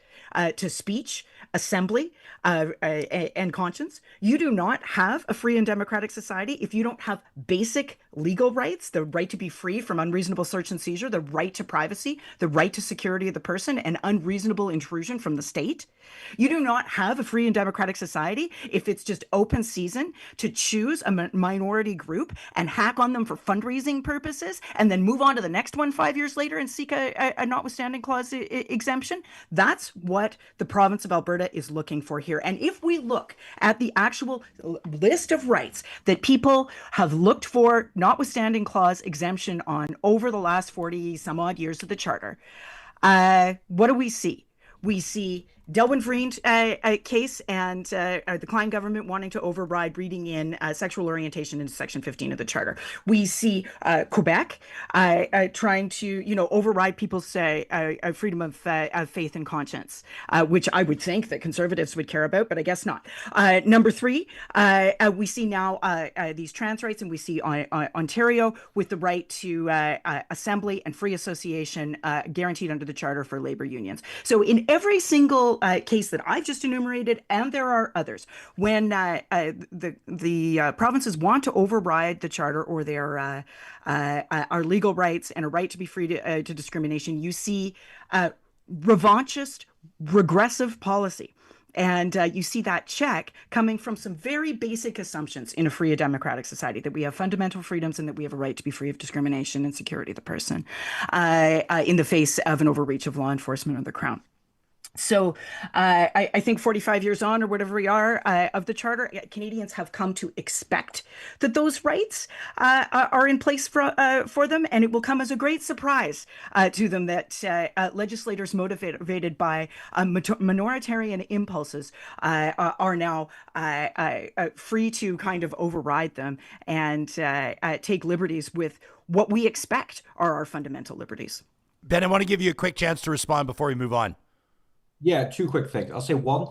to speech, assembly, and conscience. You do not have a free and democratic society if you don't have basic legal rights, the right to be free from unreasonable search and seizure, the right to privacy, the right to security of the person, and unreasonable intrusion from the state. You do not have a free and democratic society if it's just open season to choose a minority group and hack on them for fundraising purposes and then move on to the next one 5 years later and seek a Notwithstanding Clause exemption. That's what what the province of Alberta is looking for here. And if we look at the actual list of rights that people have looked for, notwithstanding clause exemption on over the last 40 some odd years of the Charter, what do we see? We see Delwyn Vriend case and the Kayne government wanting to override reading in sexual orientation into Section 15 of the Charter. We see Quebec trying to, override people's freedom of faith and conscience, which I would think that conservatives would care about, but I guess not. Number three, we see now these trans rights, and we see Ontario with the right to assembly and free association guaranteed under the Charter for labor unions. So in every single case that I've just enumerated, and there are others, when the provinces want to override the Charter or their our legal rights and a right to be free to discrimination, you see revanchist, regressive policy. And you see that check coming from some very basic assumptions in a free and democratic society, that we have fundamental freedoms and that we have a right to be free of discrimination and security of the person in the face of an overreach of law enforcement or the Crown. So I think 45 years on, or whatever we are, of the Charter, Canadians have come to expect that those rights are in place for them, and it will come as a great surprise to them that legislators motivated by minoritarian impulses are now free to kind of override them and take liberties with what we expect are our fundamental liberties. Ben, I want to give you a quick chance to respond before we move on. Yeah, two quick things. I'll say one,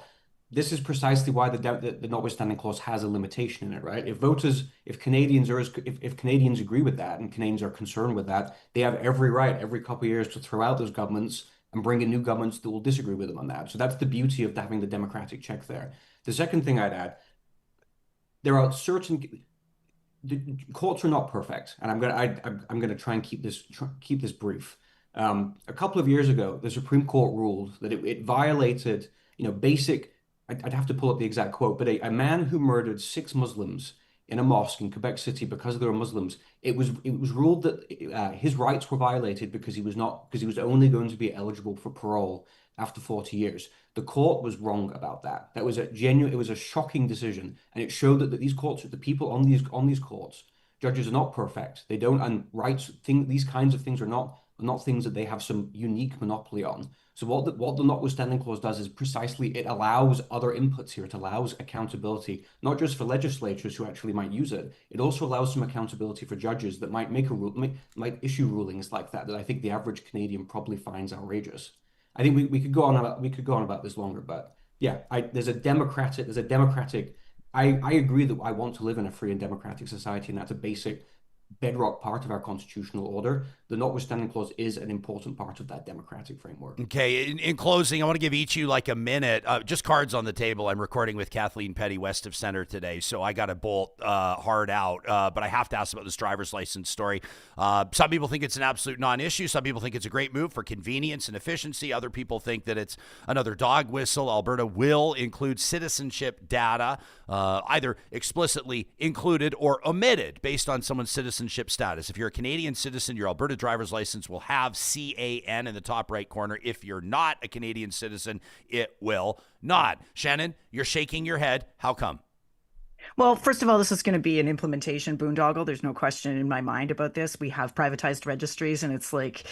this is precisely why the notwithstanding clause has a limitation in it, right? If Canadians agree with that and Canadians are concerned with that, they have every right every couple of years to throw out those governments and bring in new governments that will disagree with them on that. So that's the beauty of having the democratic check there. The second thing I'd add, there are the courts are not perfect, and I'm gonna try and keep this brief. A couple of years ago, the Supreme Court ruled that it violated, basic. I'd have to pull up the exact quote, but a man who murdered 6 Muslims in a mosque in Quebec City because they were Muslims, it was ruled that his rights were violated because he was only going to be eligible for parole after 40 years. The court was wrong about that. It was a shocking decision, and it showed that these courts, the people on these courts, judges are not perfect. They don't, and these kinds of things are not things that they have some unique monopoly on. So what the notwithstanding clause does is precisely it allows other inputs here. It allows accountability, not just for legislatures who actually might use it. It also allows some accountability for judges that might might issue rulings like that I think the average Canadian probably finds outrageous. I think we could go on about this longer, but yeah, there's a democratic. I agree that I want to live in a free and democratic society, and that's a basic bedrock part of our constitutional order. The notwithstanding clause is an important part of that democratic framework. Okay, in closing, I want to give each of you like a minute, just cards on the table. I'm recording with Kathleen Petty west of center today, so I got to bolt hard out, but I have to ask about this driver's license story. Some people think it's an absolute non-issue. Some people think it's a great move for convenience and efficiency. Other people think that it's another dog whistle. Alberta will include citizenship data, either explicitly included or omitted based on someone's citizenship status. If you're a Canadian citizen, your Alberta driver's license will have CAN in the top right corner. If you're not a Canadian citizen, it will not. Shannon, you're shaking your head. How come? Well, first of all, this is going to be an implementation boondoggle. There's no question in my mind about this. We have privatized registries, and it's like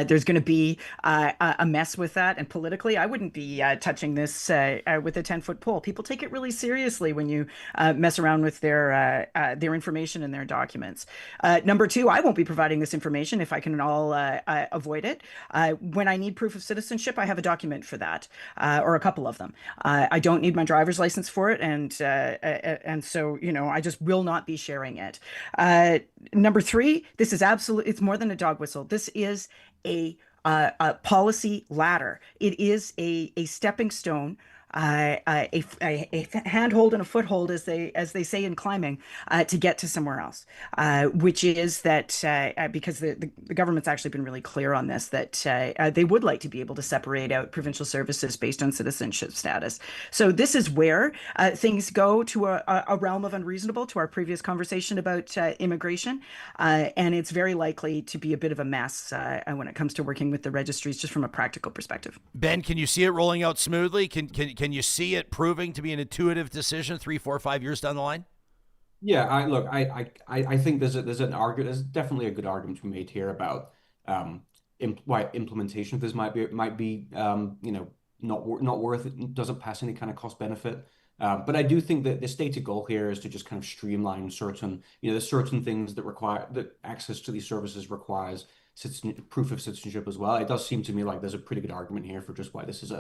there's going to be a mess with that. And politically, I wouldn't be touching this with a 10-foot pole. People take it really seriously when you mess around with their information and their documents. Number two, I won't be providing this information if I can all avoid it. When I need proof of citizenship, I have a document for that, or a couple of them. I don't need my driver's license for it, and so, I just will not be sharing it. Number three, this is it's more than a dog whistle. This is a policy ladder. It is a stepping stone a handhold and a foothold, as they say in climbing, to get to somewhere else. Which is that because the government's actually been really clear on this, that they would like to be able to separate out provincial services based on citizenship status. So this is where things go to a realm of unreasonable, to our previous conversation about immigration, and it's very likely to be a bit of a mess when it comes to working with the registries, just from a practical perspective. Ben, can you see it rolling out smoothly? Can you see it proving to be an intuitive decision 3, 4, 5 years down the line? Yeah, I think there's definitely a good argument to be made here about why implementation of this might be not worth it, doesn't pass any kind of cost benefit. But I do think that the stated goal here is to just kind of streamline there's certain things that access to these services requires proof of citizenship as well. It does seem to me like there's a pretty good argument here for just why this is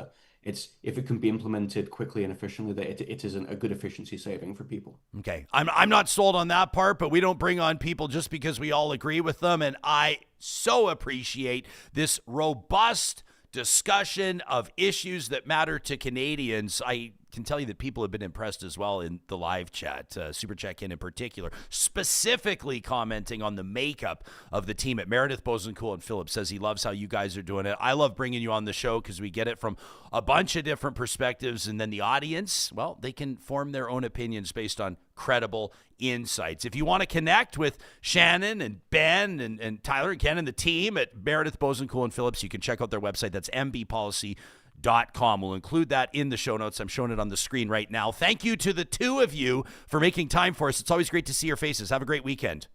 if it can be implemented quickly and efficiently, that it is a good efficiency saving for people. Okay. I'm not sold on that part, but we don't bring on people just because we all agree with them. And I so appreciate this robust discussion of issues that matter to Canadians. I can tell you that people have been impressed as well in the live chat, Super Check-in particular, specifically commenting on the makeup of the team at Meredith Bosencool and Phillips. Says he loves how you guys are doing it. I love bringing you on the show because we get it from a bunch of different perspectives, and then the audience, well, they can form their own opinions based on credible insights. If you want to connect with Shannon and Ben and Tyler and Ken and the team at Meredith Bosencool and Phillips, you can check out their website. That's mbpolicy.com. We'll include that in the show notes. I'm showing it on the screen right now. Thank you to the two of you for making time for us. It's always great to see your faces. Have a great weekend.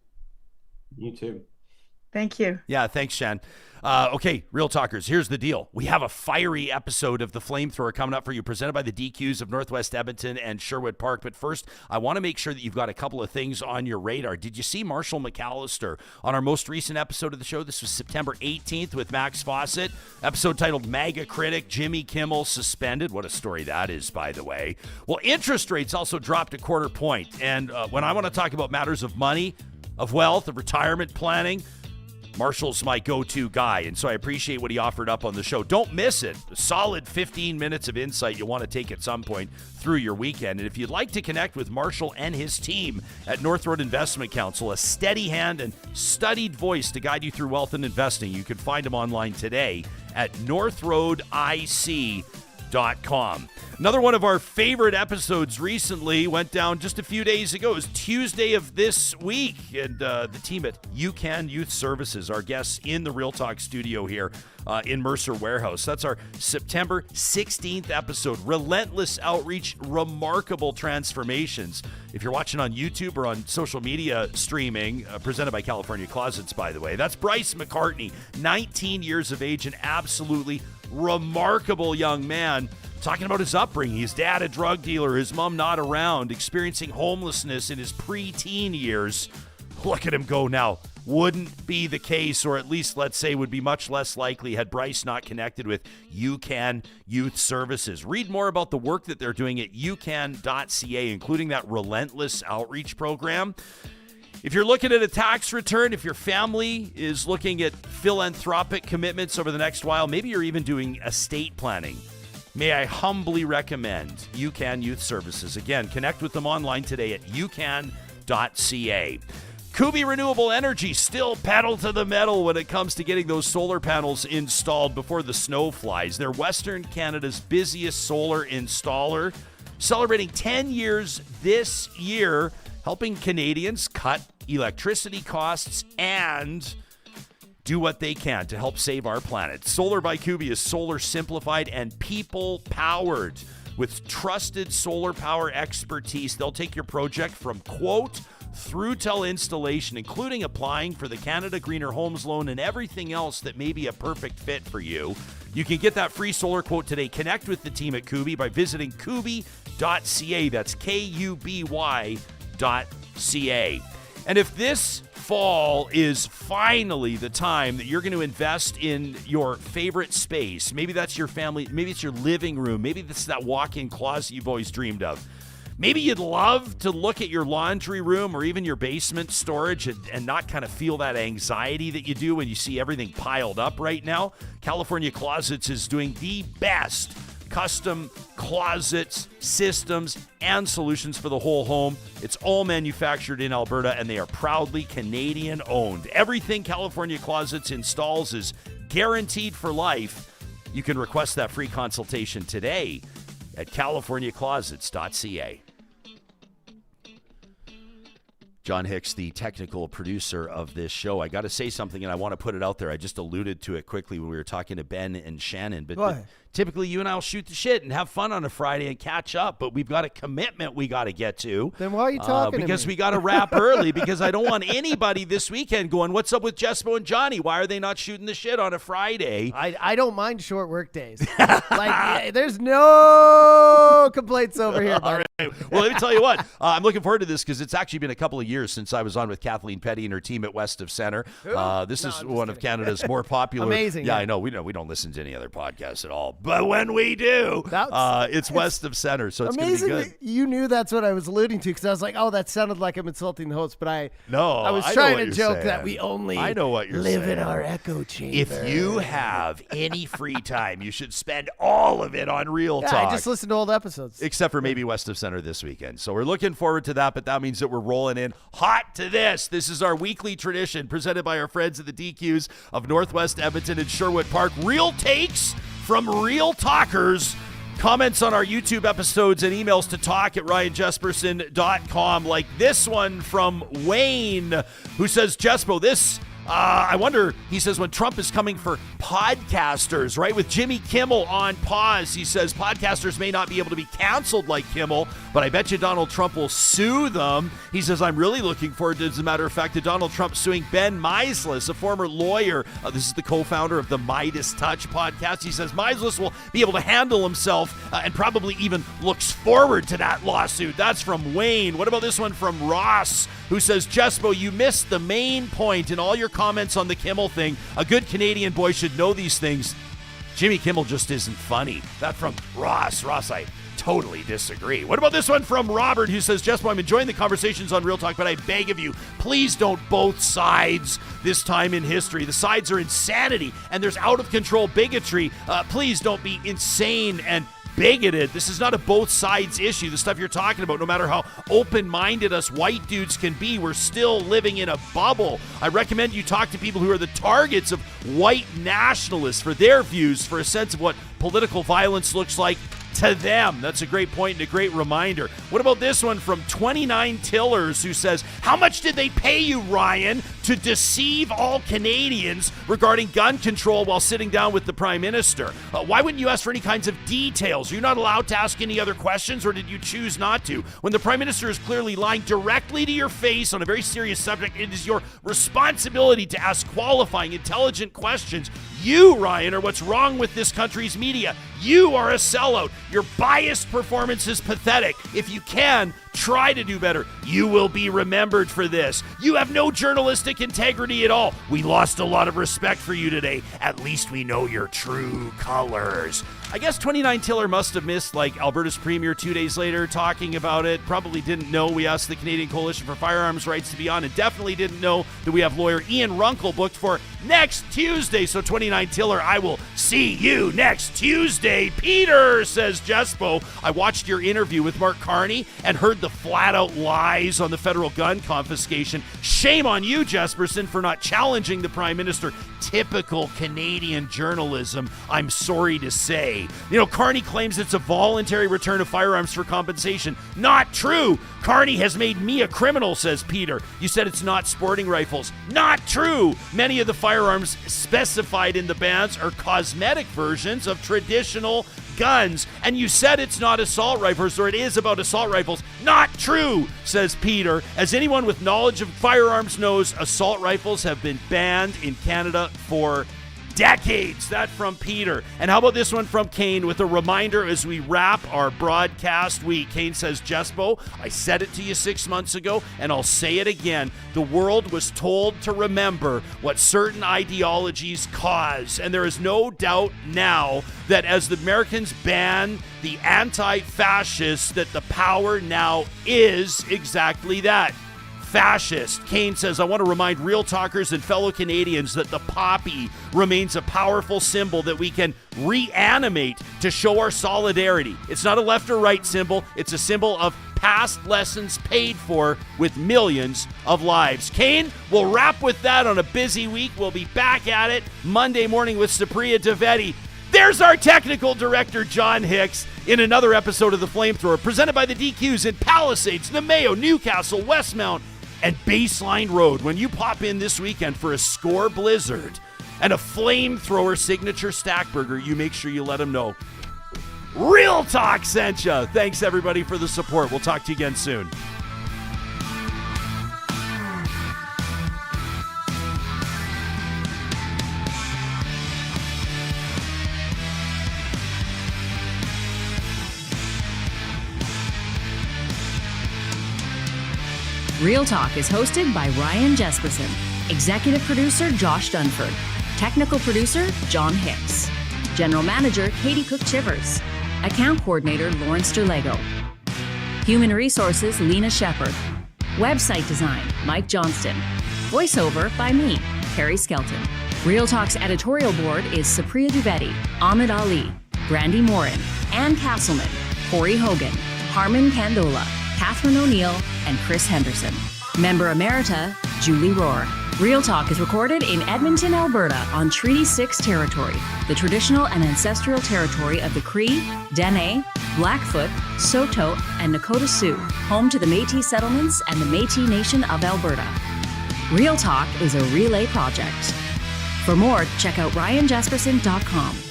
You too. Thank you. Yeah, thanks, Shan. Okay, Real Talkers, here's the deal. We have a fiery episode of The Flamethrower coming up for you, presented by the DQs of Northwest Edmonton and Sherwood Park. But first, I want to make sure that you've got a couple of things on your radar. Did you see Marshall McAllister on our most recent episode of the show? This was September 18th with Max Fawcett. Episode titled MAGA Critic, Jimmy Kimmel Suspended. What a story that is, by the way. Well, interest rates also dropped a quarter point. And when I want to talk about matters of money, of wealth, of retirement planning, Marshall's my go-to guy, and so I appreciate what he offered up on the show. Don't miss it. A solid 15 minutes of insight you'll want to take at some point through your weekend. And if you'd like to connect with Marshall and his team at North Road Investment Council, a steady hand and studied voice to guide you through wealth and investing, you can find him online today at northroadic.com. Another one of our favorite episodes recently went down just a few days ago. It was Tuesday of this week, and the team at UCAN Youth Services, our guests in the Real Talk studio here in Mercer Warehouse. That's our September 16th episode. Relentless outreach, remarkable transformations. If you're watching on YouTube or on social media streaming, presented by California Closets, by the way, that's Bryce McCartney, 19 years of age, an absolutely remarkable young man, talking about his upbringing. His dad, a drug dealer, his mom not around, experiencing homelessness in his preteen years. Look at him go now. Wouldn't be the case, or at least let's say would be much less likely, had Bryce not connected with UCAN Youth Services. Read more about the work that they're doing at ucan.ca, including that relentless outreach program. If you're looking at a tax return, if your family is looking at philanthropic commitments over the next while, maybe you're even doing estate planning, may I humbly recommend UCAN Youth Services. Again, connect with them online today at ucan.ca. Kubi Renewable Energy still pedal to the metal when it comes to getting those solar panels installed before the snow flies. They're Western Canada's busiest solar installer, celebrating 10 years this year, helping Canadians cut electricity costs and do what they can to help save our planet. Solar by Kubi is solar simplified and people powered. With trusted solar power expertise, they'll take your project from quote through till installation, including applying for the Canada Greener Homes Loan and everything else that may be a perfect fit for you. You can get that free solar quote today. Connect with the team at Kubi by visiting kubi.ca. That's KUBY.ca. And if this fall is finally the time that you're going to invest in your favorite space, maybe that's your family, maybe it's your living room, maybe it's that walk-in closet you've always dreamed of. Maybe you'd love to look at your laundry room or even your basement storage and not kind of feel that anxiety that you do when you see everything piled up right now. California Closets is doing the best custom closets, systems, and solutions for the whole home. It's all manufactured in Alberta, and they are proudly Canadian-owned. Everything California Closets installs is guaranteed for life. You can request that free consultation today at californiaclosets.ca. John Hicks, the technical producer of this show. I got to say something, and I want to put it out there. I just alluded to it quickly when we were talking to Ben and Shannon. But typically, you and I will shoot the shit and have fun on a Friday and catch up. But we've got a commitment we got to get to. Then why are you talking Because to me? we got to wrap early, because I don't want anybody this weekend going, what's up with Jespo and Johnny? Why are they not shooting the shit on a Friday? I don't mind short work days. There's no complaints over here. All right. Well, let me tell you what. I'm looking forward to this because it's actually been a couple of years since I was on with Kathleen Petty and her team at West of Center. This is one of Canada's more popular. Amazing. Yeah, I know. We don't listen to any other podcasts at all. But when we do, it's West of Center, so it's going to be good. You knew that's what I was alluding to, because I was like, oh, that sounded like I'm insulting the host, but I was I know trying what to you're joke saying. that we only live in our echo chamber. If you have any free time, you should spend all of it on Real Talk. I just listened to old episodes. Except for maybe West of Center this weekend. So we're looking forward to that, but that means that we're rolling in hot to this. This is our weekly tradition presented by our friends at the DQs of Northwest Edmonton and Sherwood Park. Real takes from real talkers. Comments on our YouTube episodes and emails to talk@ryanjesperson.com, like this one from Wayne, who says, Jespo, this... I wonder, he says, when Trump is coming for podcasters, right? With Jimmy Kimmel on pause, he says podcasters may not be able to be canceled like Kimmel, but I bet you Donald Trump will sue them. He says, I'm really looking forward to, as a matter of fact, to Donald Trump suing Ben Meislis, a former lawyer. This is the co-founder of the Midas Touch podcast. He says Meislis will be able to handle himself and probably even looks forward to that lawsuit. That's from Wayne. What about this one from Ross, who says, Jespo, you missed the main point in all your comments on the Kimmel thing. A good Canadian boy should know these things. Jimmy Kimmel just isn't funny. That from Ross. Ross, I totally disagree. What about this one from Robert, who says, Jespo, I'm enjoying the conversations on Real Talk, but I beg of you, please don't both sides this time in history. The sides are insanity, and there's out-of-control bigotry. Please don't be insane and bigoted. This is not a both sides issue. The stuff you're talking about, no matter how open-minded us white dudes can be, we're still living in a bubble. I recommend you talk to people who are the targets of white nationalists for their views, for a sense of what political violence looks like to them. That's a great point and a great reminder. What about this one from 29 Tillers, who says, how much did they pay you, Ryan, to deceive all Canadians regarding gun control while sitting down with the Prime Minister? Why wouldn't you ask for any kinds of details? Are you not allowed to ask any other questions, or did you choose not to? When the Prime Minister is clearly lying directly to your face on a very serious subject, it is your responsibility to ask qualifying, intelligent questions. You, Ryan, are what's wrong with this country's media. You are a sellout. Your biased performance is pathetic. If you can, try to do better. You will be remembered for this. You have no journalistic integrity at all. We lost a lot of respect for you today. At least we know your true colors. I guess 29 Tiller must have missed, like, Alberta's premier 2 days later talking about it. Probably didn't know we asked the Canadian Coalition for Firearms Rights to be on, and definitely didn't know that we have lawyer Ian Runkle booked for next Tuesday. So 29 Tiller, I will see you next Tuesday. Peter says, Jespo, I watched your interview with Mark Carney and heard the flat-out lies on the federal gun confiscation. Shame on you, Jesperson, for not challenging the Prime Minister. Typical Canadian journalism, I'm sorry to say. You know, Carney claims it's a voluntary return of firearms for compensation. Not true. Carney has made me a criminal, says Peter. You said it's not sporting rifles. Not true. Many of the firearms specified in the bans are cosmetic versions of traditional guns, and you said it's not assault rifles, or it is about assault rifles. Not true, says Peter. As anyone with knowledge of firearms knows, assault rifles have been banned in Canada for decades. That from Peter. And how about this one from Kayne with a reminder as we wrap our broadcast week. Kayne says, Jespo, I said it to you 6 months ago, and I'll say it again. The world was told to remember what certain ideologies cause, and there is no doubt now that as the Americans ban the anti-fascists, that the power now is exactly that. fascist. Kayne says, I want to remind real talkers and fellow Canadians that the poppy remains a powerful symbol that we can reanimate to show our solidarity. It's not a left or right symbol. It's a symbol of past lessons paid for with millions of lives. Kayne, we'll wrap with that on a busy week. We'll be back at it Monday morning with Supriya Dwivedi. There's our technical director, John Hicks, in another episode of The Flamethrower, presented by the DQs in Palisades, Namao, Newcastle, Westmount, and Baseline Road. When you pop in this weekend for a score blizzard and a Flamethrower signature stack burger, you make sure you let them know Real Talk sent ya. Thanks, everybody, for the support. We'll talk to you again soon. Real Talk is hosted by Ryan Jesperson, executive producer Josh Dunford, technical producer John Hicks, general manager Katie Cook-Chivers, account coordinator Lawrence Derlego, human resources Lena Shepard, website design Mike Johnston, voiceover by me, Carrie Skelton. Real Talk's editorial board is Supriya Dwivedi, Ahmed Ali, Brandy Morin, Ann Castleman, Corey Hogan, Harmon Candola, Catherine O'Neill, and Chris Henderson. Member Emerita, Julie Rohr. Real Talk is recorded in Edmonton, Alberta on Treaty 6 territory, the traditional and ancestral territory of the Cree, Dene, Blackfoot, Saulteaux, and Nakota Sioux, home to the Métis settlements and the Métis Nation of Alberta. Real Talk is a relay project. For more, check out ryanjesperson.com.